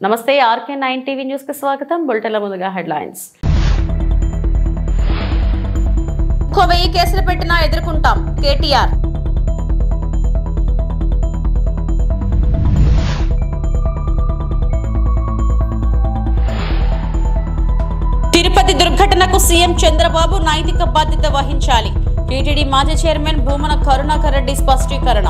నమస్తే RK9 TV news కి స్వాగతం. బులెటిన్ల ముందుగా హెడ్లైన్స్. 1000 కేసులు పెట్టినా ఎదుర్కొంటాం కేటీఆర్. తిరుపతి దుర్ఘటనకు సీఎం చంద్రబాబు నైతిక బాధ్యత వహించాలి. టీటీడీ మాజీ చైర్మన్ భూమన కరుణాకర్ రెడ్డి స్పష్టీకరణ.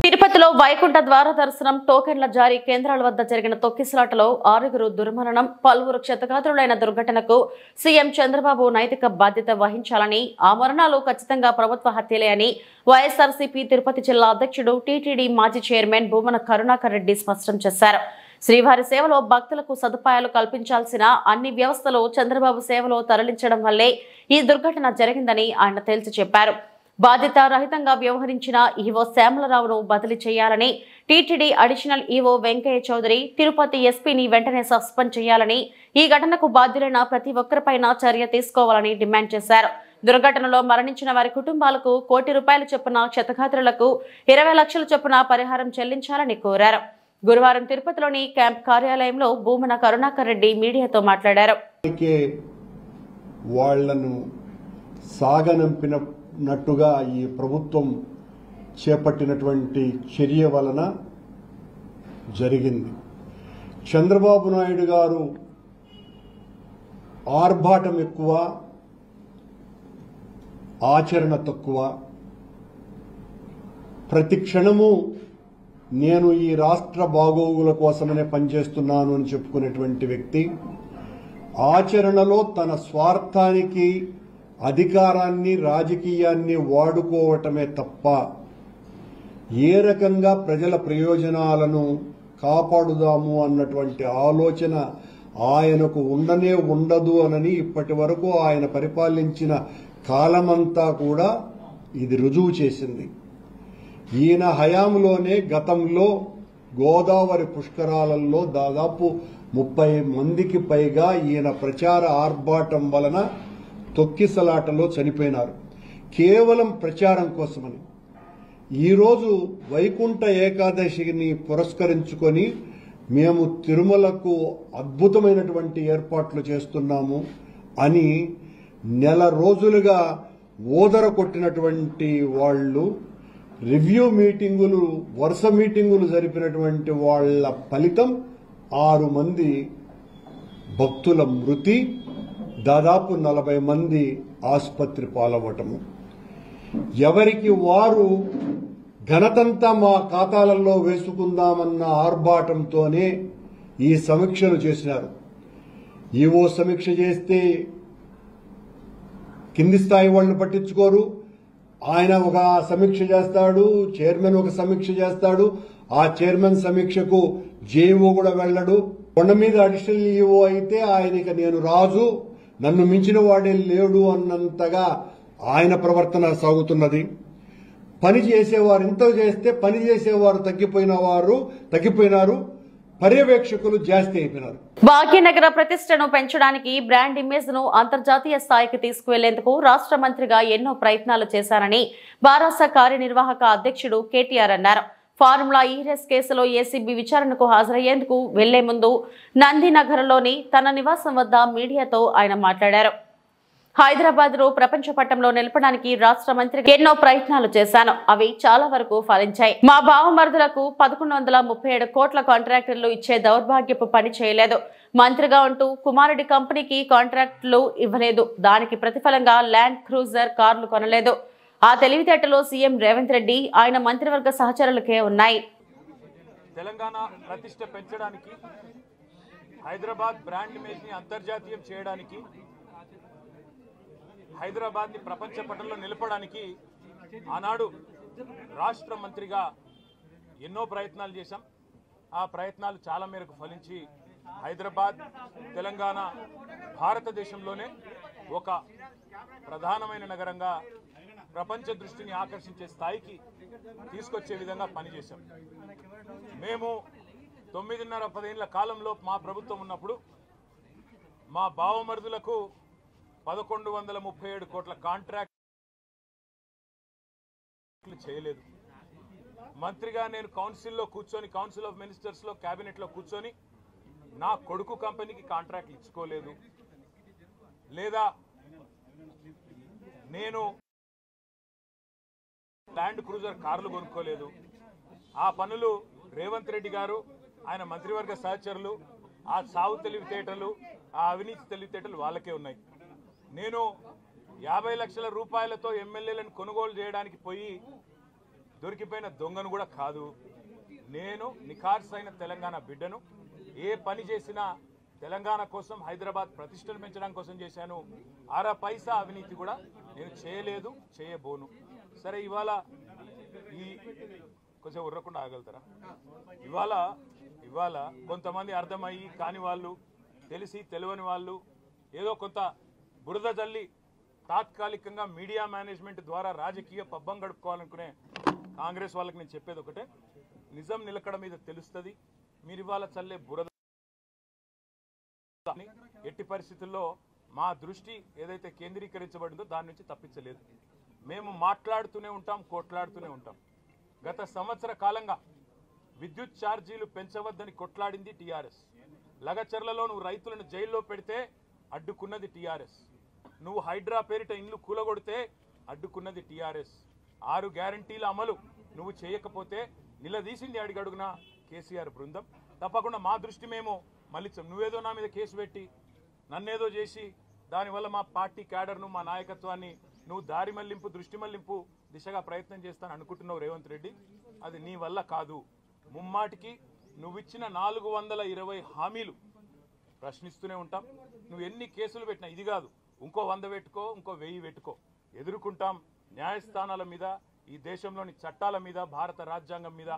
తిరుపతిలో వైకుంఠ ద్వార దర్శనం టోకెన్ల జారీ కేంద్రాల వద్ద జరిగిన తొక్కిసలాటలో 6గురు దుర్మరణం, పలువురు క్షతగాత్రులైన దుర్ఘటనకు సీఎం చంద్రబాబు నైతిక బాధ్యత వహించాలని, ఆ మరణాలు ఖచ్చితంగా ప్రభుత్వ హత్యలే అని వైఎస్ఆర్సీపీ తిరుపతి జిల్లా అధ్యక్షుడు టీటీడీ మాజీ చైర్మన్ భూమన కరుణాకర్ రెడ్డి స్పష్టం చేశారు. శ్రీవారి సేవలో భక్తులకు సదుపాయాలు కల్పించాల్సిన అన్ని వ్యవస్థలు చంద్రబాబు సేవలో తరలించడం వల్లే ఈ దుర్ఘటన జరిగిందని ఆయన తేల్చి చెప్పారు. బాధ్యత రహితంగా వ్యవహరించిన ఈవో శ్యామలరావును బదిలీ చేయాలని, TTD additional EO Venkaiah Chowdary, Tirupati ఎస్పీని వెంటనే సస్పెండ్ చేయాలని, ఈ ఘటనకు బాధ్యులైన ప్రతి ఒక్కరిపైన చర్య తీసుకోవాలని డిమాండ్ చేశారు. దుర్ఘటనలో మరణించిన వారి కుటుంబాలకు ₹1 కోటి చొప్పున, క్షతగాత్రులకు 20 లక్షల చొప్పున పరిహారం చెల్లించాలని కోరారు. గురువారం తిరుపతిలోని క్యాంప్ కార్యాలయంలో భూమన కరుణాకర్ రెడ్డి మీడియాతో మాట్లాడారు. నట్టుగా ఈ ప్రభుత్వం చేపట్టినటువంటి చర్య వలన జరిగింది. చంద్రబాబు నాయుడు గారు ఆర్భాటం ఎక్కువ, ఆచరణ తక్కువ. ప్రతి క్షణము నేను ఈ రాష్ట్ర బాగోగుల కోసమనే పనిచేస్తున్నాను అని చెప్పుకునేటువంటి వ్యక్తి ఆచరణలో తన స్వార్థానికి, అధికారాన్ని, రాజకీయాన్ని వాడుకోవటమే తప్ప ఏ రకంగా ప్రజల ప్రయోజనాలను కాపాడుదాము అన్నటువంటి ఆలోచన ఆయనకు ఉండదు అనని ఇప్పటి వరకు ఆయన పరిపాలించిన కాలమంతా కూడా ఇది రుజువు చేసింది. ఈయన హయాంలోనే గతంలో గోదావరి పుష్కరాలలో దాదాపు 30 మందికి పైగా ఈయన ప్రచార ఆర్భాటం వలన తొక్కిసలాటలో చనిపోయినారు, కేవలం ప్రచారం కోసమని. ఈరోజు వైకుంఠ ఏకాదశిని పురస్కరించుకొని మేము తిరుమలకు అద్భుతమైనటువంటి ఏర్పాట్లు చేస్తున్నాము అని నెల రోజులుగా ఓదర కొట్టినటువంటి వాళ్ళు, రివ్యూ మీటింగులు, వరుస మీటింగులు జరిపినటువంటి వాళ్ల ఫలితం 6 మంది భక్తుల మృతి, దాదాపు 40 మంది ఆసుపత్రి పాలవటము. ఎవరికి వారు ఘనతంతా మా ఖాతాలలో వేసుకుందామన్న ఆర్భాటంతోనే ఈ సమీక్షలు చేసినారు. ఈవో సమీక్ష చేస్తే కింది స్థాయి వాళ్ళు పట్టించుకోరు. ఆయన ఒక సమీక్ష చేస్తాడు, చైర్మన్ ఒక సమీక్ష చేస్తాడు. ఆ చైర్మన్ సమీక్షకు జేఈఓ కూడా వెళ్ళడు. కొండ మీద అడిషనల్ ఈవో అయితే ఆయనకి నేను రాజు, నన్ను మించిన వాడే లేడు అన్నంతగా ఆయన ప్రవర్తన సాగుతున్నది. పని చేసేవారు ఇంత చేస్తే పని చేసేవారు తగ్గిపోయినారు, పర్యవేక్షకులు జాస్తి అయిపోయినారు. భాగ్యనగర ప్రతిష్టను పెంచడానికి, బ్రాండ్ ఇమేజ్ ను అంతర్జాతీయ స్థాయికి తీసుకువెళ్లేందుకు రాష్ట్ర మంత్రిగా ఎన్నో ప్రయత్నాలు చేశారని బారాస కార్యనిర్వాహక అధ్యక్షుడు కేటీఆర్ అన్నారు. ఫార్ములా ఈ రేస్ కేసులో ఏసీబీ విచారణకు హాజరయ్యేందుకు వెళ్లే ముందు నందినగర్లోని తన నివాసం వద్ద మీడియాతో ఆయన మాట్లాడారు. హైదరాబాద్ ను ప్రపంచ పట్టంలో నిలపడానికి రాష్ట్ర మంత్రిగా ఎన్నో ప్రయత్నాలు చేశాను. అవి చాలా వరకు ఫలించాయి. మా బావమరుదులకు 1137 కోట్ల కాంట్రాక్టర్లు ఇచ్చే దౌర్భాగ్యపు పని చేయలేదు. మంత్రిగా ఉంటూ కుమారుడి కంపెనీకి కాంట్రాక్టులు ఇవ్వలేదు. దానికి ప్రతిఫలంగా ల్యాండ్ క్రూజర్ కార్లు కొనలేదు. ఆ తెలివితేటలో సీఎం రేవంత్ రెడ్డి, ఆయన మంత్రివర్గ సహచరులకే ఉన్నాయి. తెలంగాణ ప్రతిష్ట పెంచడానికి, హైదరాబాద్ బ్రాండ్ ఇమేజ్ ని అంతర్జాతీయం చేయడానికి, హైదరాబాద్ ని ప్రపంచ పటంలో నిలపడానికి ఆనాడు రాష్ట్ర మంత్రిగా ఎన్నో ప్రయత్నాలు చేశాం. ఆ ప్రయత్నాలు చాలా మేరకు ఫలించి హైదరాబాద్, తెలంగాణ భారతదేశంలోనే ఒక ప్రధానమైన నగరంగా ప్రపంచ దృష్టిని ఆకర్షించే స్థాయికి తీసుకొచ్చే విధంగా పనిచేశాం. మేము 9.5-10 ఏళ్ల కాలంలో మా ప్రభుత్వం ఉన్నప్పుడు మా బావమరుదులకు 1137 కోట్ల కాంట్రాక్ట్ చేయలేదు. మంత్రిగా నేను కౌన్సిల్లో కూర్చొని, కౌన్సిల్ ఆఫ్ మినిస్టర్స్లో, క్యాబినెట్లో కూర్చొని నా కొడుకు కంపెనీకి కాంట్రాక్ట్లు ఇచ్చుకోలేదు, లేదా నేను ల్యాండ్ క్రూజర్ కార్లు కొనుక్కోలేదు. ఆ పనులు రేవంత్ రెడ్డి గారు, ఆయన మంత్రివర్గ సహచరులు, ఆ సాగు తెలివితేటలు, ఆ అవినీతి తెలివితేటలు వాళ్ళకే ఉన్నాయి. నేను 50 లక్షల రూపాయలతో ఎమ్మెల్యేలను కొనుగోలు చేయడానికి పోయి దొరికిపోయిన దొంగను కూడా కాదు. నేను నిఖార్సైన తెలంగాణ బిడ్డను. ఏ పని చేసినా తెలంగాణ కోసం, హైదరాబాద్ ప్రతిష్టను పెంచడం కోసం చేశాను. అర పైసా అవినీతి కూడా నేను చేయలేదు, చేయబోను. సరే, ఇవాళ ఈ కొంచెం ఉర్రకుండా ఆగలుగుతారా? ఇవాళ కొంతమంది అర్థమయ్యి కాని వాళ్ళు, తెలిసి తెలియని వాళ్ళు ఏదో కొంత బురద జల్లి తాత్కాలికంగా మీడియా మేనేజ్మెంట్ ద్వారా రాజకీయ పబ్బం గడుపుకోవాలనుకునే కాంగ్రెస్ వాళ్ళకి నేను చెప్పేది ఒకటే, నిజం నిలకడ మీద తెలుస్తుంది. మీరు ఇవాళ చల్లే బురద ఎట్టి పరిస్థితుల్లో మా దృష్టి ఏదైతే కేంద్రీకరించబడిందో దాని నుంచి తప్పించలేదు. మేము మాట్లాడుతూనే ఉంటాం, కొట్లాడుతూనే ఉంటాం. గత సంవత్సర కాలంగా విద్యుత్ ఛార్జీలు పెంచవద్దని కొట్లాడింది టీఆర్ఎస్. లగచర్లలో నువ్వు రైతులను జైల్లో పెడితే అడ్డుకున్నది టీఆర్ఎస్. నువ్వు హైడ్రా పేరిట ఇండ్లు కూలగొడితే అడ్డుకున్నది టీఆర్ఎస్. 6 గ్యారంటీల అమలు నువ్వు చేయకపోతే నిలదీసింది అడుగడుగున కేసీఆర్ బృందం. తప్పకుండా మా దృష్టి మేము మళ్ళించాం. నువ్వేదో నా మీద కేసు పెట్టి నన్నేదో చేసి దానివల్ల మా పార్టీ క్యాడర్ను, మా నాయకత్వాన్ని నువ్వు దారి మళ్లింపు, దృష్టి మళ్లింపు దిశగా ప్రయత్నం చేస్తాను అనుకుంటున్నావు రేవంత్ రెడ్డి. అది నీ వల్ల కాదు. ముమ్మాటికి నువ్విచ్చిన 420 హామీలు ప్రశ్నిస్తూనే ఉంటాం. నువ్వు ఎన్ని కేసులు పెట్టినా, ఇది కాదు ఇంకో 100 పెట్టుకో, ఇంకో 1000 పెట్టుకో, ఎదుర్కొంటాం. న్యాయస్థానాల మీద, ఈ దేశంలోని చట్టాల మీద, భారత రాజ్యాంగం మీద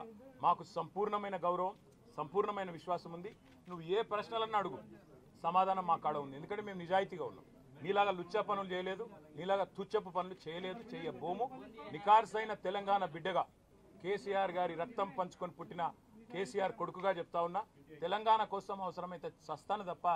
మాకు సంపూర్ణమైన గౌరవం, సంపూర్ణమైన విశ్వాసం ఉంది. నువ్వు ఏ ప్రశ్నలన్నా అడుగు, సమాధానం మా కాడ ఉంది. ఎందుకంటే మేము నిజాయితీగా ఉన్నాం. నీలాగా లుచ్చ పనులు చేయలేదు, నీలాగా తుచ్చపు పనులు చేయలేదు, చేయబోము. నికార్సైన తెలంగాణ బిడ్డగా, కేసీఆర్ గారి రక్తం పంచుకొని పుట్టిన కేసీఆర్ కొడుకుగా చెప్తా ఉన్నా, తెలంగాణ కోసం అవసరమైతే చస్తాను తప్ప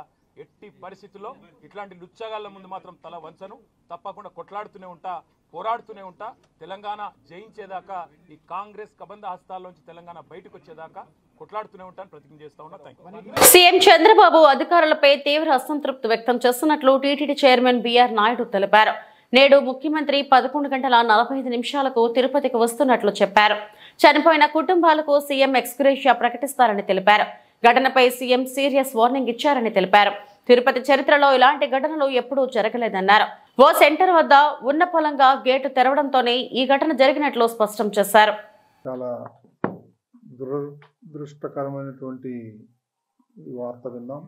ఎట్టి పరిస్థితుల్లో ఇట్లాంటి లుచ్చగాళ్ళ ముందు మాత్రం తల వంచను. తప్పకుండా కొట్లాడుతూనే ఉంటా, పోరాడుతూనే ఉంటా. తెలంగాణ జయించేదాకా, ఈ కాంగ్రెస్ కబంధ హస్తాల్లోంచి తెలంగాణ బయటకు వచ్చేదాకా కొట్లాడుతూనే ఉంటాను, ప్రతిజ్ఞ చేస్తా ఉన్నా. థాంక్యూ. సీఎం చంద్రబాబు అధికారులపై తీవ్ర అసంతృప్తి వ్యక్తం చేస్తున్నట్లు టీటీడీ చైర్మన్ బీఆర్ నాయుడు తెలిపారు. నేడు ముఖ్యమంత్రి 11:45 తిరుపతికి వస్తున్నట్లు చెప్పారు. చనిపోయిన కుటుంబాలకు సీఎం ఎక్స్గ్రేషియా ప్రకటిస్తారని తెలిపారు. ఘటనపై సీఎం సీరియస్ వార్నింగ్ ఇచ్చారని తెలిపారు. తిరుపతి చరిత్రలో ఇలాంటి ఘటనలు ఎప్పుడూ జరగలేదన్నారు. ఓ సెంటర్ వద్ద ఉన్న పొలంగా గేటు తెరవడంతోనే ఈ ఘటన జరిగినట్లు స్పష్టం చేశారు. చాలా దురదృష్టకరమైనటువంటి వార్త విన్నాం.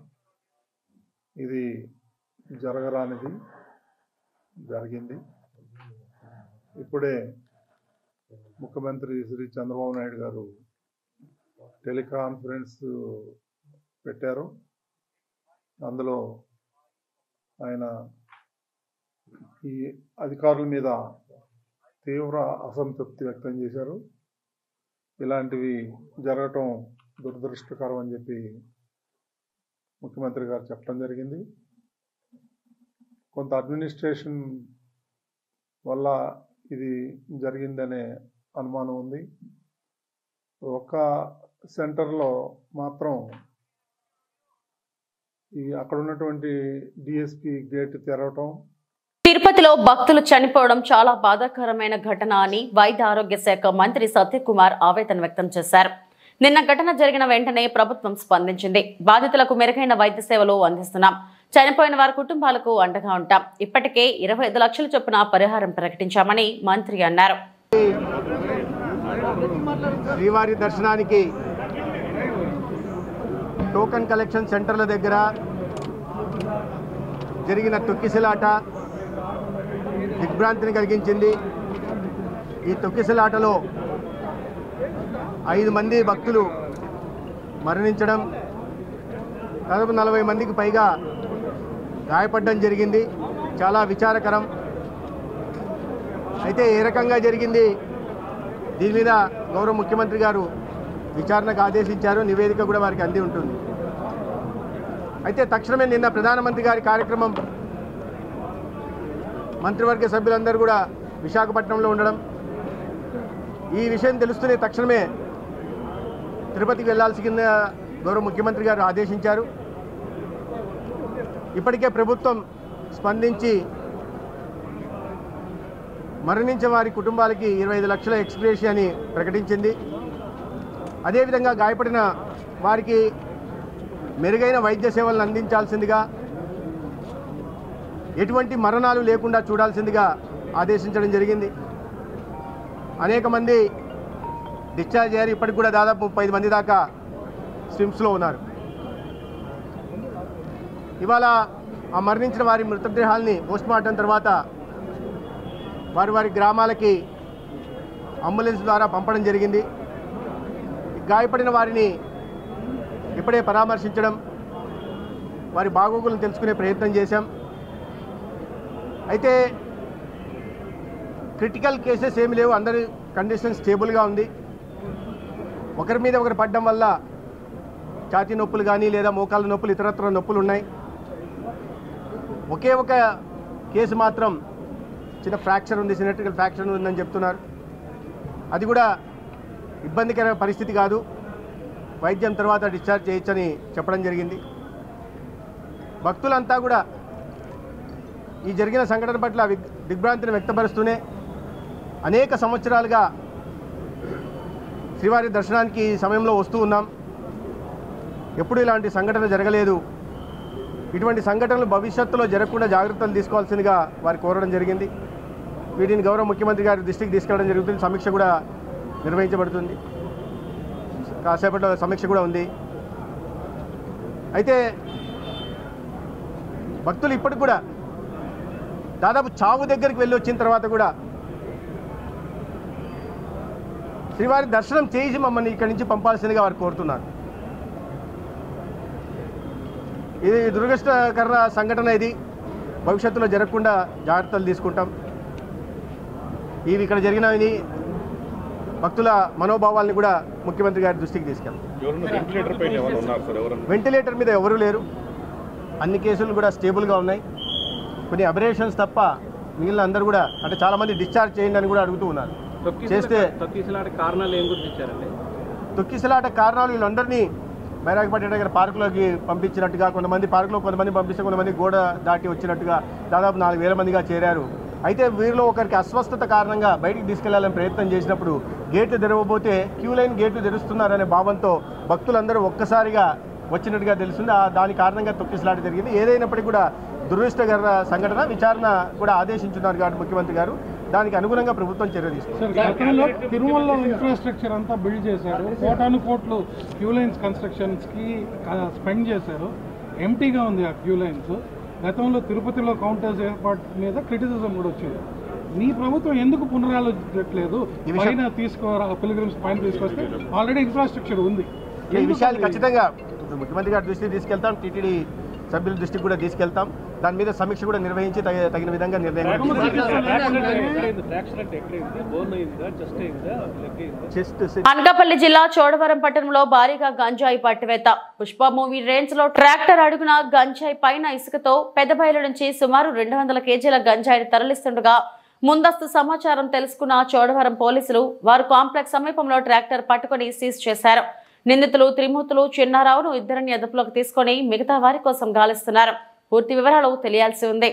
ఇది జరగరానిది జరిగింది. ఇప్పుడే ముఖ్యమంత్రి శ్రీ చంద్రబాబు నాయుడు గారు టెలికాన్ఫరెన్స్ పెట్టారు. అందులో ఆయన ఈ అధికారుల మీద తీవ్ర అసంతృప్తి వ్యక్తం చేశారు. ఇలాంటివి జరగటం దురదృష్టకరం అని చెప్పి ముఖ్యమంత్రి గారు చెప్పడం జరిగింది. కొంత అడ్మినిస్ట్రేషన్ వల్ల ఇది జరిగిందనే అనుమానం ఉంది. ఒక సెంటర్లో మాత్రం అక్కడ ఉన్నటువంటి డిఎస్పి గేట్ తెరవటం. తిరుపతిలో భక్తులు చనిపోవడం చాలా బాధాకరమైన ఘటన అని వైద్య ఆరోగ్య శాఖ మంత్రి సత్యకుమార్ ఆవేదన వ్యక్తం చేశారు. నిన్న ఘటన జరిగిన వెంటనే ప్రభుత్వం స్పందించింది. బాధితులకు మెరుగైన వైద్య సేవలు అందిస్తున్నాం. చనిపోయిన వారి కుటుంబాలకు అండగా ఉంటాం. ఇప్పటికే 25 లక్షల చొప్పున పరిహారం ప్రకటించామని మంత్రి అన్నారు. శ్రీవారి దర్శనానికి టోకన్ కలెక్షన్ సెంటర్ల దగ్గర జరిగిన తొక్కిసలాట దిగ్భ్రాంతిని కలిగించింది. ఈ తొక్కిసలాటలో 5 మంది భక్తులు మరణించడం, దాదాపు 40 మందికి పైగా గాయపడడం జరిగింది. చాలా విచారకరం. అయితే ఏ రకంగా జరిగింది, దీని మీద గౌరవ ముఖ్యమంత్రి గారు విచారణకు ఆదేశించారు. నివేదిక కూడా వారికి అంది ఉంటుంది. అయితే తక్షణమే నిన్న ప్రధానమంత్రి గారి కార్యక్రమం, మంత్రివర్గ సభ్యులందరూ కూడా విశాఖపట్నంలో ఉండడం, ఈ విషయం తెలుస్తూనే తక్షణమే తిరుపతికి వెళ్లాల్సిన గౌరవ ముఖ్యమంత్రి గారు ఆదేశించారు. ఇప్పటికే ప్రభుత్వం స్పందించి మరణించిన వారి కుటుంబాలకి 25 లక్షల ఎక్స్గ్రేషియాని ప్రకటించింది. అదేవిధంగా గాయపడిన వారికి మెరుగైన వైద్య సేవలను అందించాల్సిందిగా, ఎటువంటి మరణాలు లేకుండా చూడాల్సిందిగా ఆదేశించడం జరిగింది. అనేక మంది డిశ్చార్జ్ అయ్యారు. ఇప్పటికి కూడా దాదాపు 35 మంది దాకా స్విమ్స్లో ఉన్నారు. ఇవాళ ఆ మరణించిన వారి మృతదేహాల్ని పోస్ట్మార్టం తర్వాత వారి గ్రామాలకి అంబులెన్స్ ద్వారా పంపడం జరిగింది. గాయపడిన వారిని ఇప్పుడే పరామర్శించడం, వారి బాగోగులను తెలుసుకునే ప్రయత్నం చేశాం. అయితే క్రిటికల్ కేసెస్ ఏమి లేవు, అందరి కండిషన్ స్టేబుల్గా ఉంది. ఒకరి మీద ఒకరు పడడం వల్ల ఛాతీ నొప్పులు కానీ లేదా మోకాళ్ళ నొప్పులు, ఇతరత్ర నొప్పులు ఉన్నాయి. ఒకే ఒక కేసు మాత్రం చిన్న ఫ్రాక్చర్ ఉంది, సిమెట్రికల్ ఫ్రాక్చర్ ఉందని చెప్తున్నారు. అది కూడా ఇబ్బందికర పరిస్థితి కాదు, వైద్యం తర్వాత డిశ్చార్జ్ చేయొచ్చని చెప్పడం జరిగింది. భక్తులంతా కూడా ఈ జరిగిన సంఘటన పట్ల దిగ్భ్రాంతిని వ్యక్తపరుస్తూనే అనేక సంవత్సరాలుగా శ్రీవారి దర్శనానికి ఈ సమయంలో వస్తూ ఉన్నాం. ఎప్పుడు ఇలాంటి సంఘటన జరగలేదు. ఇటువంటి సంఘటనలు భవిష్యత్తులో జరగకుండా జాగ్రత్తలు తీసుకోవాల్సిందిగా వారు కోరడం జరిగింది. వీటిని గౌరవ ముఖ్యమంత్రి గారి దృష్టికి తీసుకెళ్ళడం జరుగుతుంది. సమీక్ష కూడా నిర్వహించబడుతుంది. కాసేపట్లో సమీక్ష కూడా ఉంది. అయితే భక్తులు ఇప్పటికి కూడా దాదాపు చావు దగ్గరికి వెళ్ళి వచ్చిన తర్వాత కూడా శ్రీవారి దర్శనం చేసి మమ్మల్ని ఇక్కడి నుంచి పంపాల్సిందిగా వారు కోరుతున్నారు. ఇది దురదృష్టకర సంఘటన. ఇది భవిష్యత్తులో జరగకుండా జాగ్రత్తలు తీసుకుంటాం. ఇవి ఇక్కడ జరిగినవి భక్తుల మనోభావాల్ని కూడా ముఖ్యమంత్రి గారి దృష్టికి తీసుకెళ్తాం. వెంటిలేటర్ మీద ఎవరూ లేరు. అన్ని కేసులు కూడా స్టేబుల్గా ఉన్నాయి. కొన్ని అబరేషన్స్ తప్ప మిగిలిన అందరూ కూడా, అంటే చాలామంది డిశ్చార్జ్ చేయండి అని కూడా అడుగుతూ ఉన్నారు. చేస్తే తొక్కిసలాట కారణాలు ఏం గుర్తించారండి? తొక్కిసలాట కారణాలు వీళ్ళందరినీ బైరాగపట్ట దగ్గర పార్కులోకి పంపించినట్టుగా, కొంతమంది పార్కులో కొంతమంది పంపిస్తే కొంతమంది గోడ దాటి వచ్చినట్టుగా దాదాపు 4,000 మందిగా చేరారు. అయితే వీరిలో ఒకరికి అస్వస్థత కారణంగా బయటికి తీసుకెళ్లాలని ప్రయత్నం చేసినప్పుడు గేట్లు తెరవబోతే క్యూ లైన్ గేట్లు తెరుస్తున్నారనే భావంతో భక్తులందరూ ఒక్కసారిగా వచ్చినట్టుగా తెలుస్తుంది. దాని కారణంగా తొక్కిసలాట జరిగింది. ఏదైనప్పటికీ కూడా దురదృష్టకర సంఘటన. విచారణ కూడా ఆదేశించున్నారు కాబట్టి ముఖ్యమంత్రి గారు దానికి అనుగుణంగా ప్రభుత్వం చర్య తీసుకుంది. తిరుమలలో ఇన్ఫ్రాస్ట్రక్చర్ అంతా బిల్డ్ చేశారు. కోటాను కోట్లు క్యూ లైన్స్ కన్స్ట్రక్షన్స్కి స్పెండ్ చేశారు. ఎంటీగా ఉంది ఆ క్యూ లైన్స్. గతంలో తిరుపతిలో కౌంటర్స్ ఏర్పాటు మీద క్రిటిసిజం కూడా వచ్చింది. మీ ప్రభుత్వం ఎందుకు పునరాలోచించట్లేదు? పైన పిల్గ్రిమ్స్ పైన తీసుకొస్తే ఆల్రెడీ ఇన్ఫ్రాస్ట్రక్చర్ ఉంది. ఈ విషయాలు ఖచ్చితంగా ముఖ్యమంత్రి గారి దృష్టికి తీసుకెళ్తాం. టీటీడీ సభ్యుల దృష్టికి కూడా తీసుకెళ్తాం. దాని మీద సమీక్ష కూడా నిర్వహించి తగిన విధంగా నిర్ణయం. అనకాపల్లి జిల్లా చోడవరం పట్టణంలో భారీగా గంజాయి పట్టివేత. పుష్ప మూవీ రేంజ్ లో ట్రాక్టర్ అడుగున గంజాయి పైన ఇసుకతో పెద్దబయలు నుంచి సుమారు 200 కేజీల గంజాయిని తరలిస్తుండగా ముందస్తు సమాచారం తెలుసుకున్న చోడవరం పోలీసులు వారు కాంప్లెక్స్ సమీపంలో ట్రాక్టర్ పట్టుకుని సీజ్ చేశారు. నిందితులు త్రిమూర్తులు చిన్నారావును ఇద్దరిని అదుపులోకి తీసుకుని మిగతా వారి కోసం గాలిస్తున్నారు. పూర్తి వివరాలు తెలియాల్సి ఉంది.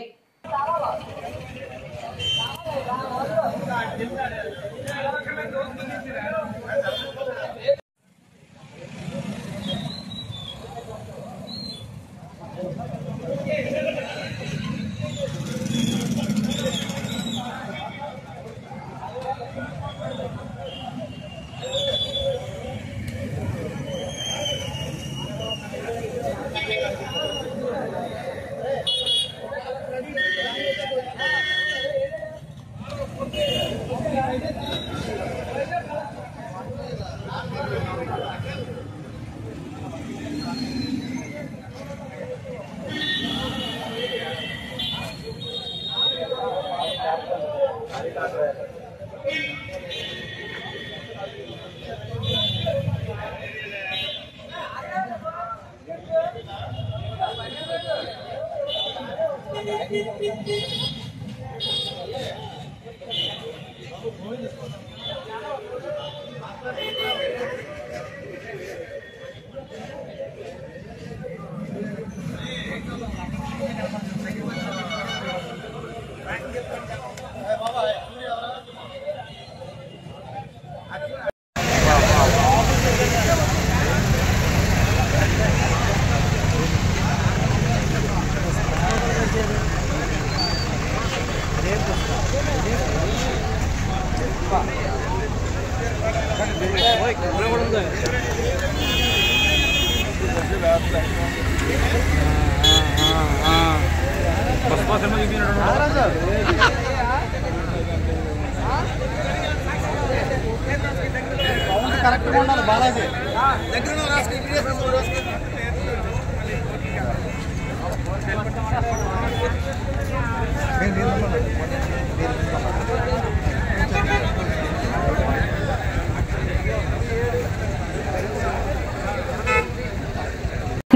కరెక్ట్గా ఉండాలి బాలాజీ.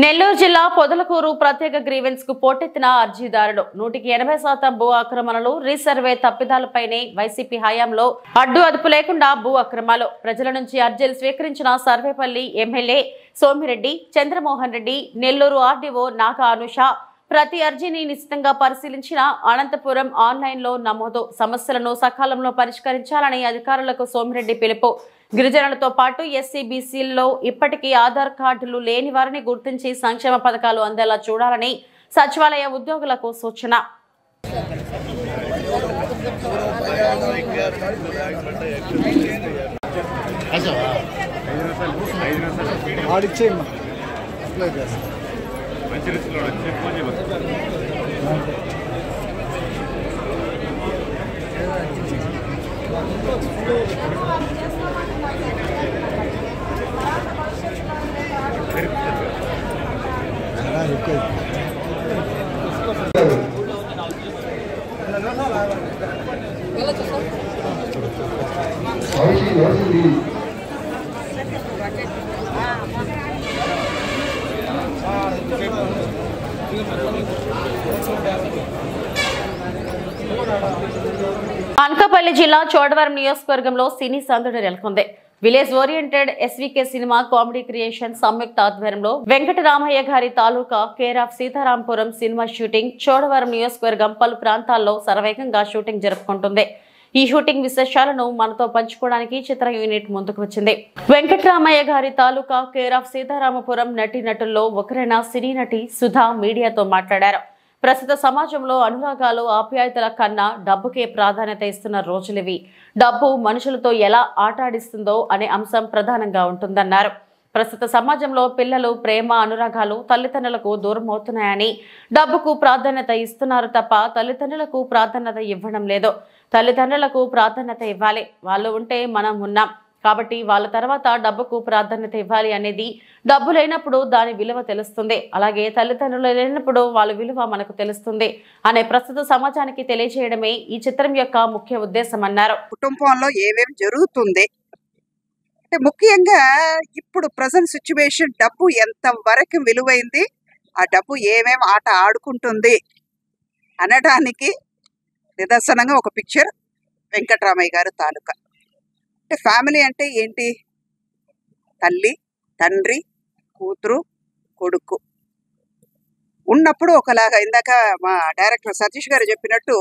నెల్లూరు జిల్లా పొదలకూరు ప్రత్యేక గ్రీవెన్స్ కు పోటెత్తిన అర్జీదారులు 180% భూ ఆక్రమణలు రీసర్వే తప్పిదాలపైనే వైసీపీ హయాంలో అడ్డు అదుపు లేకుండా భూ అక్రమాలు ప్రజల నుంచి అర్జీలు స్వీకరించిన సర్వేపల్లి ఎమ్మెల్యే సోమిరెడ్డి చంద్రమోహన్ రెడ్డి నెల్లూరు ఆర్డీఓ నాగా అనుష ప్రతి అర్జీని నిశితంగా పరిశీలించిన అనంతపురం ఆన్లైన్లో నమోదు సమస్యలను సకాలంలో పరిష్కరించాలని అధికారులకు సోమిరెడ్డి పిలుపు గిరిజనులతో పాటు ఎస్సీ బీసీల్లో ఇప్పటికీ ఆధార్ కార్డులు లేని వారిని గుర్తించి సంక్షేమ పథకాలు అందేలా చూడాలని సచివాలయ ఉద్యోగులకు సూచన. అనకాపల్లి జిల్లా చోడవరం నియోజకవర్గంలో సినీ సందడి నెలకొంది. Village oriented SVK cinema comedy creation సంయుక్త ఆధ్వర్యంలో వెంకటరామయ్య గారి తాలూకా care of Seetharampuram cinema shooting Chodavaram నియోజకవర్గం పలు ప్రాంతాల్లో శరవేగంగా షూటింగ్ జరుపుకుంటుంది. ఈ షూటింగ్ విశేషాలను మనతో పంచుకోవడానికి చిత్ర యూనిట్ ముందుకు వచ్చింది. వెంకటరామయ్య గారి తాలూకా కేర్ ఆఫ్ సీతారామపురం నటీనటుల్లో ఒకరైన సినీ నటి సుధా మీడియాతో మాట్లాడారు. ప్రస్తుత సమాజంలో అనురాగాలు ఆప్యాయతల కన్నా డబ్బుకే ప్రాధాన్యత ఇస్తున్న రోజులివి. డబ్బు మనుషులతో ఎలా ఆటాడిస్తుందో అనే అంశం ప్రధానంగా ఉంటుందన్నారు. ప్రస్తుత సమాజంలో పిల్లలు ప్రేమ అనురాగాలు తల్లిదండ్రులకు దూరం అవుతున్నాయని డబ్బుకు ప్రాధాన్యత ఇస్తున్నారు తప్ప తల్లిదండ్రులకు ప్రాధాన్యత ఇవ్వడం లేదు. తల్లిదండ్రులకు ప్రాధాన్యత ఇవ్వాలి, వాళ్ళు ఉంటే మనం ఉన్నాం కాబట్టి వాళ్ళ తర్వాత డబ్బుకు ప్రాధాన్యత ఇవ్వాలి అనేది. డబ్బు లేనప్పుడు దాని విలువ తెలుస్తుంది, అలాగే తల్లిదండ్రులు లేనప్పుడు వాళ్ళ విలువ మనకు తెలుస్తుంది అనే ప్రస్తుత సమాజానికి తెలియజేయడమే ఈ చిత్రం యొక్క ముఖ్య ఉద్దేశం అన్నారు. కుటుంబంలో ఏమేమి జరుగుతుంది అంటే ముఖ్యంగా ఇప్పుడు ప్రజెంట్ సిచ్యువేషన్ డబ్బు ఎంత వరకు విలువైంది, ఆ డబ్బు ఏమేమి ఆట ఆడుకుంటుంది అనడానికి నిదర్శనంగా ఒక పిక్చర్ వెంకటరామయ్య గారు తాలూకా. అంటే ఫ్యామిలీ అంటే ఏంటి? తల్లి, తండ్రి, కూతురు, కొడుకు ఉన్నప్పుడు ఒకలాగా. ఇందాక మా డైరెక్టర్ సతీష్ గారు చెప్పినట్టు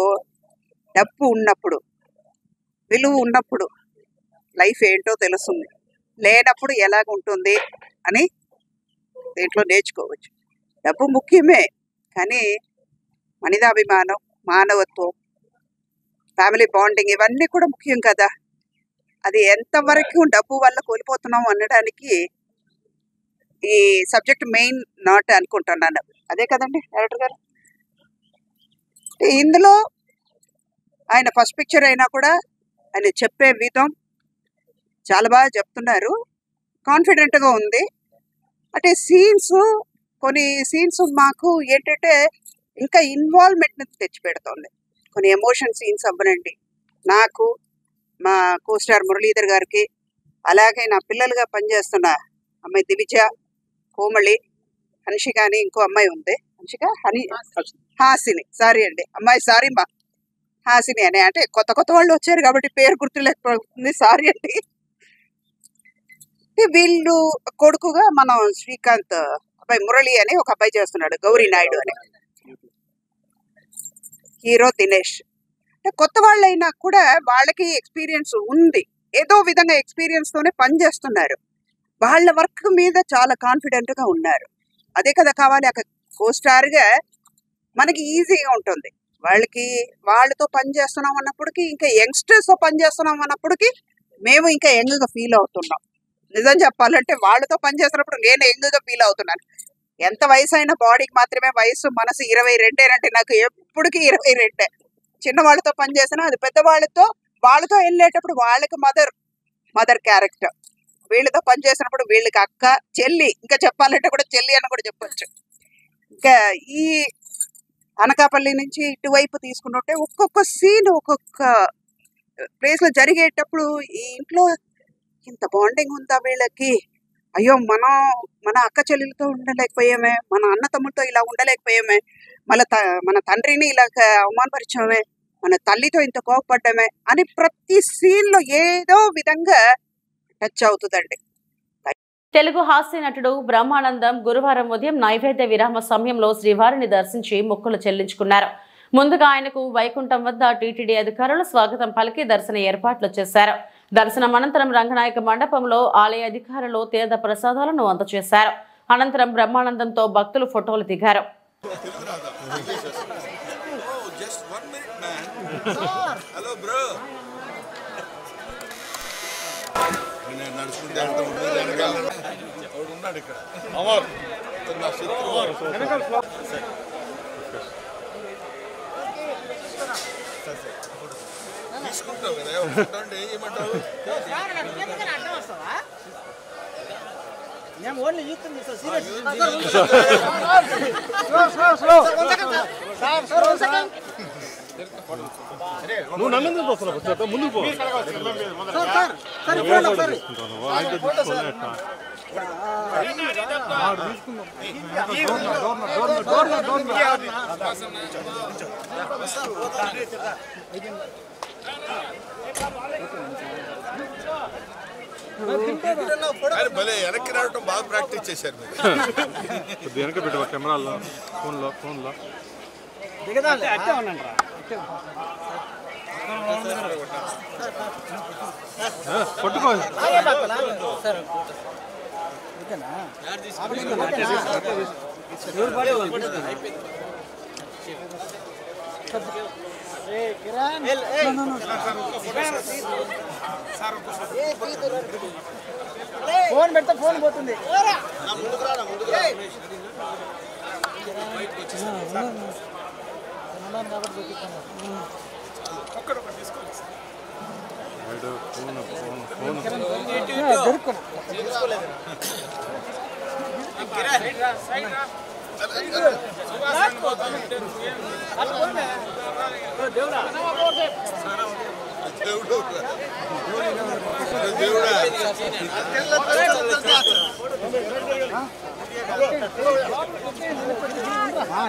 డబ్బు ఉన్నప్పుడు, విలువ ఉన్నప్పుడు లైఫ్ ఏంటో తెలుస్తుంది, లేనప్పుడు ఎలాగ ఉంటుంది అని దీంట్లో నేర్చుకోవచ్చు. డబ్బు ముఖ్యమే, కానీ మనిదాభిమానం, మానవత్వం, ఫ్యామిలీ బాండింగ్ ఇవన్నీ కూడా ముఖ్యం కదా. అది ఎంతవరకు డబ్బు వల్ల కోల్పోతున్నాం అనడానికి ఈ సబ్జెక్ట్ మెయిన్ నాట్ అనుకుంటున్నాను. అదే కదండి డైరెక్టర్ గారు. ఇందులో ఆయన ఫస్ట్ పిక్చర్ అయినా కూడా ఆయన చెప్పే విధం చాలా బాగా చెప్తున్నారు, కాన్ఫిడెంట్గా ఉంది. అంటే కొన్ని సీన్స్ మాకు ఏంటంటే ఇంకా ఇన్వాల్వ్మెంట్ని తెచ్చిపెడుతుంది. కొన్ని ఎమోషన్ సీన్స్ అవ్వనండి నాకు, మా కోస్టార్ మురళీధర్ గారికి, అలాగే నా పిల్లలుగా పనిచేస్తున్న అమ్మాయి దివిజ, కోమళి, హన్షిక అని ఇంకో అమ్మాయి ఉంది, హాసిని, సారీ అండి అమ్మాయి, సారీ మా హాసిని అని. అంటే కొత్త వాళ్ళు వచ్చారు కాబట్టి పేరు గుర్తులేకపోతుంది, సారీ అండి. వీళ్ళు కొడుకుగా మనం శ్రీకాంత్ అబ్బాయి మురళి అని ఒక అబ్బాయి చేస్తున్నాడు, గౌరీ నాయుడు అని. హీరో దినేష్. అంటే కొత్త వాళ్ళైనా కూడా వాళ్ళకి ఎక్స్పీరియన్స్ ఉంది, ఏదో విధంగా ఎక్స్పీరియన్స్ తోనే పనిచేస్తున్నారు. వాళ్ళ వర్క్ మీద చాలా కాన్ఫిడెంట్ గా ఉన్నారు. అదే కదా కావాలి. అక్కడ కోస్టార్గా మనకి ఈజీగా ఉంటుంది. వాళ్ళతో పనిచేస్తున్నాం అన్నప్పటికీ, ఇంకా యంగ్స్టర్స్ తో పనిచేస్తున్నాం అన్నప్పటికీ మేము ఇంకా యంగ్గా ఫీల్ అవుతున్నాం. నిజం చెప్పాలంటే వాళ్ళతో పనిచేసినప్పుడు నేను యంగ్గా ఫీల్ అవుతున్నాను. ఎంత వయసు అయినా బాడీకి మాత్రమే వయసు, మనసు 22 అంటే నాకు ఎప్పటికీ 22. చిన్న వాళ్ళతో పనిచేసినా అది పెద్దవాళ్ళతో వాళ్ళతో వెళ్ళేటప్పుడు వాళ్ళకి మదర్ క్యారెక్టర్, వీళ్ళతో పనిచేసినప్పుడు వీళ్ళకి అక్క, చెల్లి, ఇంకా చెప్పాలంటే కూడా చెల్లి అని కూడా చెప్పొచ్చు. ఇంకా ఈ అనకాపల్లి నుంచి ఇటువైపు తీసుకుంటుంటే ఒక్కొక్క సీన్ ఒక్కొక్క ప్లేస్ లో జరిగేటప్పుడు ఈ ఇంట్లో ఇంత బాండింగ్ ఉందా వీళ్ళకి, అయ్యో మనం మన అక్క చెల్లెలతో ఉండలేకపోయామే, మన అన్న తమ్ముడితో ఇలా ఉండలేకపోయామే, మన తండ్రిని ఇలా అవమానపరిచామే, మన తల్లితో ఇంత కోపపడ్డామే అని ప్రతి సీన్ లో ఏదో విధంగా టచ్ అవుతుందండి. తెలుగు హాస్య నటుడు బ్రహ్మానందం గురువారం ఉదయం నైవేద్య విరామ సమయంలో శ్రీవారిని దర్శించి మొక్కులు చెల్లించుకున్నారు. ముందుగా ఆయనకు వైకుంఠం వద్ద టీటీడీ అధికారులు స్వాగతం పలికి దర్శన ఏర్పాట్లు చేశారు. దర్శనం అనంతరం రంగనాయక మండపంలో ఆలయ అధికారులు తీర్థ ప్రసాదాలను అందజేశారు. అనంతరం బ్రహ్మానందంతో భక్తులు ఫోటోలు దిగారు. నువ్వు నన్ను వస్తున్నావు ముందు పో. భలే వెనక్కి రావటం బాగా ప్రాక్టీస్ చేశారు. వెనక పెట్టవా కెమెరాలో, ఫోన్లో పట్టుకో. ఫోన్ పెడితే ఫోన్ పోతుంది.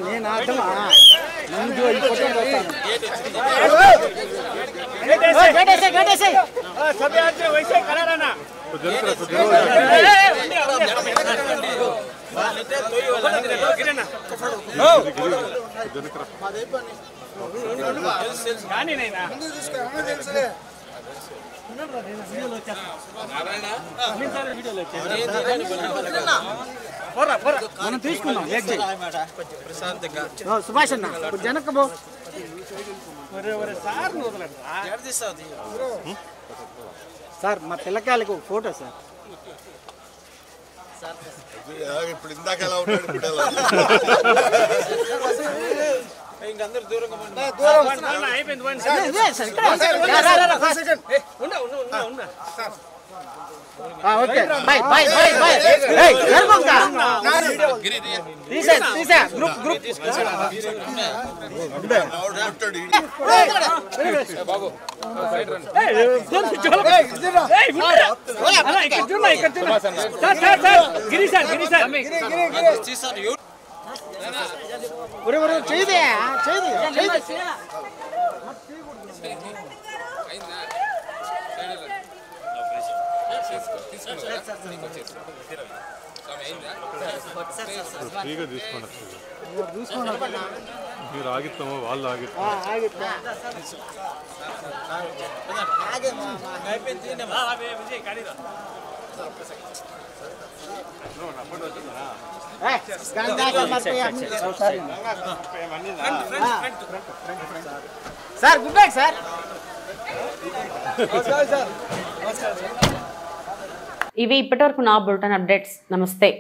నేను అర్థమా మనం తీసుకున్నాం. సుభాష్ అన్న జనక బో సార్ మా పిల్లకాయలకు ఫోటో సార్. ఇప్పుడు ఇందాక ఎలా ఉన్నాడు, ఇప్పుడు ఎలా ఇంకందరూ దూరంగా okay bye bye bye bye తీసా గ్రూప్ బాబు చేయదే ఫ్రీగా తీసుకోండి. మీరు ఆగిస్తామో వాళ్ళు ఆగిస్తాం. Sir good night sir. ఇవి ఇప్పటివరకు నా బులెటిన్ అప్డేట్స్. నమస్తే.